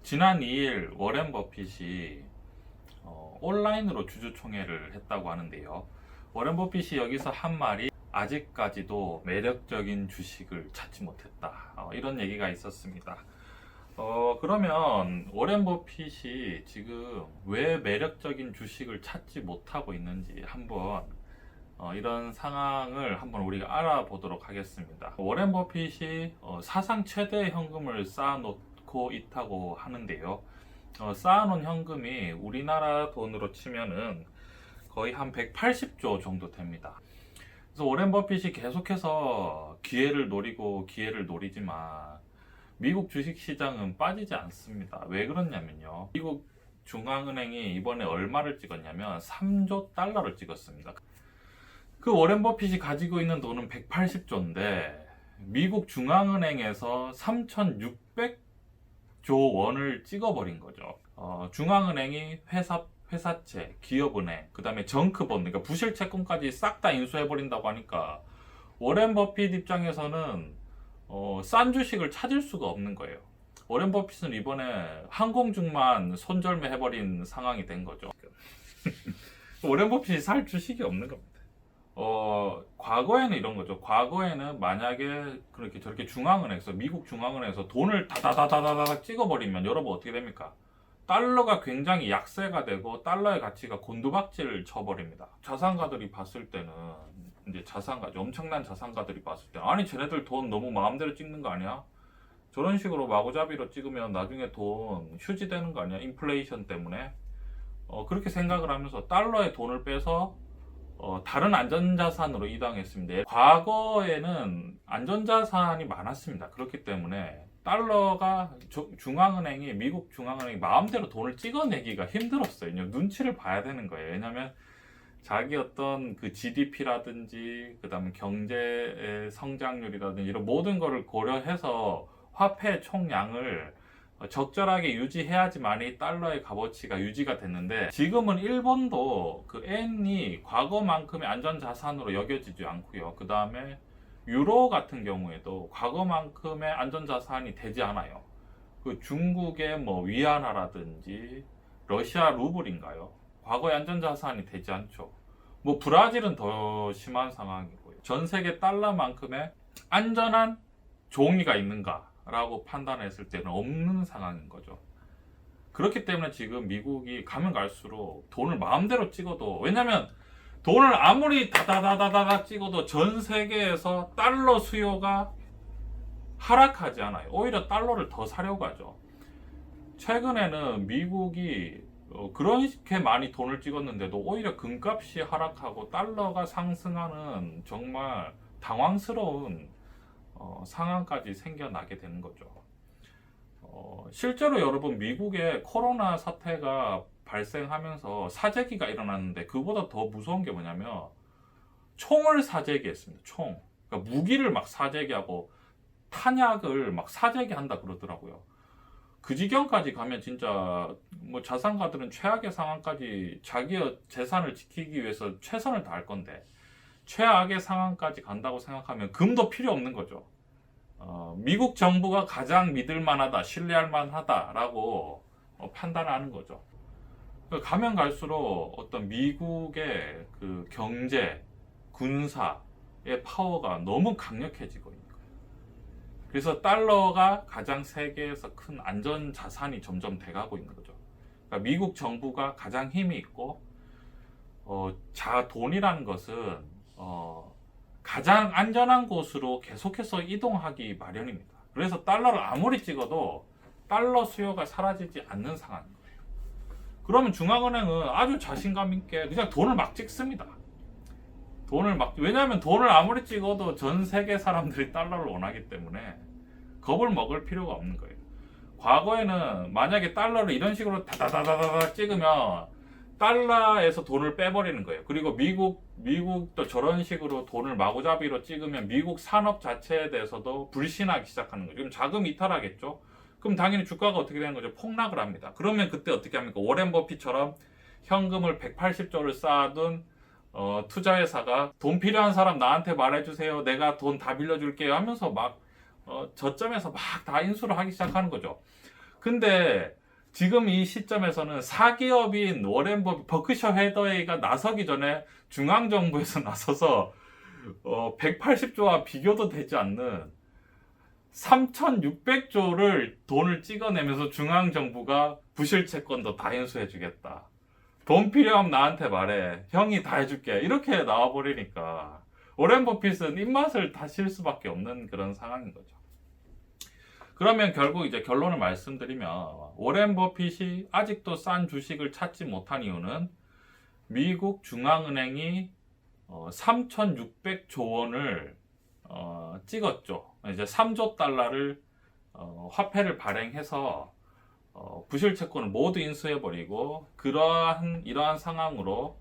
지난 2일 워렌 버핏이 온라인으로 주주총회를 했다고 하는데요. 워렌 버핏이 여기서 한 말이 아직까지도 매력적인 주식을 찾지 못했다. 이런 얘기가 있었습니다. 그러면 워렌 버핏이 지금 왜 매력적인 주식을 찾지 못하고 있는지 한번 이런 상황을 한번 우리가 알아보도록 하겠습니다. 워렌 버핏이 사상 최대 현금을 쌓아놓고 있다고 하는데요. 쌓아놓은 현금이 우리나라 돈으로 치면은 거의 한 180조 정도 됩니다. 그래서 워렌 버핏이 계속해서 기회를 노리고 기회를 노리지만 미국 주식 시장은 빠지지 않습니다. 왜 그러냐면요. 미국 중앙은행이 이번에 얼마를 찍었냐면 3조 달러를 찍었습니다. 그 워렌 버핏이 가지고 있는 돈은 180조인데 미국 중앙은행에서 3,600조 원을 찍어버린 거죠. 중앙은행이 회사채, 기업은행, 그 다음에 정크본드, 그러니까 부실 채권까지 싹 다 인수해버린다고 하니까 워렌 버핏 입장에서는 싼 주식을 찾을 수가 없는 거예요. 워렌 버핏은 이번에 항공주만 손절매 해버린 상황이 된 거죠. 워렌 버핏이 살 주식이 없는 겁니다. 과거에는 이런 거죠. 과거에는 만약에 그렇게 저렇게 중앙은행에서, 미국 중앙은행에서 돈을 다다다다다닥 찍어버리면 여러분 어떻게 됩니까? 달러가 굉장히 약세가 되고 달러의 가치가 곤두박질 쳐버립니다. 자산가들이 봤을 때는, 이제 엄청난 자산가들이 봤을 때, 아니 쟤네들 돈 너무 마음대로 찍는 거 아니야? 저런 식으로 마구잡이로 찍으면 나중에 돈 휴지되는 거 아니야? 인플레이션 때문에. 그렇게 생각을 하면서 달러에 돈을 빼서 다른 안전자산으로 이동했습니다. 과거에는 안전자산이 많았습니다. 그렇기 때문에 달러가 미국 중앙은행이 마음대로 돈을 찍어내기가 힘들었어요. 눈치를 봐야 되는 거예요. 왜냐하면 자기 어떤 그 GDP라든지 그 다음에 경제 성장률이라든지 이런 모든 거를 고려해서 화폐 총량을 적절하게 유지해야지만이 달러의 값어치가 유지가 됐는데, 지금은 일본도 그 엔이 과거만큼의 안전자산으로 여겨지지 않고요. 그 다음에 유로 같은 경우에도 과거만큼의 안전자산이 되지 않아요. 그 중국의 뭐 위안화라든지 러시아 루블인가요? 과거의 안전자산이 되지 않죠. 뭐 브라질은 더 심한 상황이고요. 전 세계 달러만큼의 안전한 종이가 있는가? 라고 판단했을 때는 없는 상황인 거죠. 그렇기 때문에 지금 미국이 가면 갈수록 돈을 마음대로 찍어도, 왜냐면 돈을 아무리 다다다다다 찍어도 전 세계에서 달러 수요가 하락하지 않아요. 오히려 달러를 더 사려고 하죠. 최근에는 미국이 그렇게 많이 돈을 찍었는데도 오히려 금값이 하락하고 달러가 상승하는 정말 당황스러운 상황까지 생겨나게 되는 거죠. 실제로 여러분, 미국의 코로나 사태가 발생하면서 사재기가 일어났는데 그보다 더 무서운 게 뭐냐면 총을 사재기했습니다. 총. 그러니까 무기를 막 사재기하고 탄약을 막 사재기한다 그러더라고요. 그 지경까지 가면 진짜 뭐 자산가들은 최악의 상황까지 자기의 재산을 지키기 위해서 최선을 다할 건데, 최악의 상황까지 간다고 생각하면 금도 필요 없는 거죠. 미국 정부가 가장 믿을 만하다, 신뢰할 만하다라고 판단하는 거죠. 가면 갈수록 어떤 미국의 그 경제, 군사의 파워가 너무 강력해지고 있는 거예요. 그래서 달러가 가장 세계에서 큰 안전 자산이 점점 돼가고 있는 거죠. 그러니까 미국 정부가 가장 힘이 있고, 돈이라는 것은 가장 안전한 곳으로 계속해서 이동하기 마련입니다. 그래서 달러를 아무리 찍어도 달러 수요가 사라지지 않는 상황인 거예요. 그러면 중앙은행은 아주 자신감 있게 그냥 돈을 막 찍습니다. 왜냐하면 돈을 아무리 찍어도 전 세계 사람들이 달러를 원하기 때문에 겁을 먹을 필요가 없는 거예요. 과거에는 만약에 달러를 이런 식으로 다다다다다 찍으면 달러에서 돈을 빼버리는 거예요. 그리고 미국도 저런 식으로 돈을 마구잡이로 찍으면 미국 산업 자체에 대해서도 불신하기 시작하는 거죠. 그럼 자금 이탈하겠죠. 그럼 당연히 주가가 어떻게 되는 거죠? 폭락을 합니다. 그러면 그때 어떻게 합니까? 워렌 버핏처럼 현금을 180조를 쌓아둔 투자회사가 돈 필요한 사람 나한테 말해주세요. 내가 돈 다 빌려줄게요 하면서 막 저점에서 막 다 인수를 하기 시작하는 거죠. 근데 지금 이 시점에서는 사기업인 워렌 버크셔 해더웨이가 나서기 전에 중앙정부에서 나서서 180조와 비교도 되지 않는 3,600조를 돈을 찍어내면서 중앙정부가 부실 채권도 다 인수해주겠다. 돈 필요하면 나한테 말해. 형이 다 해줄게. 이렇게 나와버리니까 워렌 버핏은 입맛을 다실 수밖에 없는 그런 상황인 거죠. 그러면 결국 이제 결론을 말씀드리면 워렌 버핏이 아직도 싼 주식을 찾지 못한 이유는 미국 중앙은행이 3,600조 원을 찍었죠. 이제 3조 달러를 화폐를 발행해서 부실 채권을 모두 인수해버리고 이러한 상황으로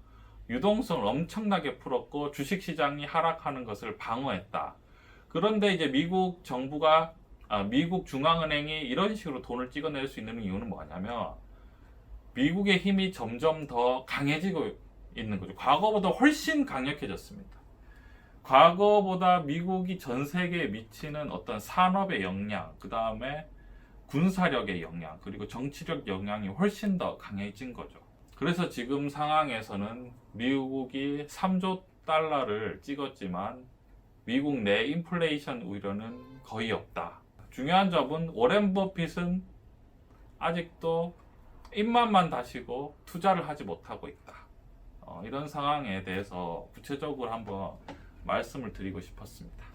유동성을 엄청나게 풀었고 주식 시장이 하락하는 것을 방어했다. 그런데 이제 미국 중앙은행이 이런 식으로 돈을 찍어낼 수 있는 이유는 뭐냐면 미국의 힘이 점점 더 강해지고 있는 거죠. 과거보다 훨씬 강력해졌습니다. 과거보다 미국이 전 세계에 미치는 어떤 산업의 영향, 그 다음에 군사력의 영향, 그리고 정치력 영향이 훨씬 더 강해진 거죠. 그래서 지금 상황에서는 미국이 3조 달러를 찍었지만 미국 내 인플레이션 우려는 거의 없다. 중요한 점은 워렌 버핏은 아직도 입맛만 다시고 투자를 하지 못하고 있다. 이런 상황에 대해서 구체적으로 한번 말씀을 드리고 싶었습니다.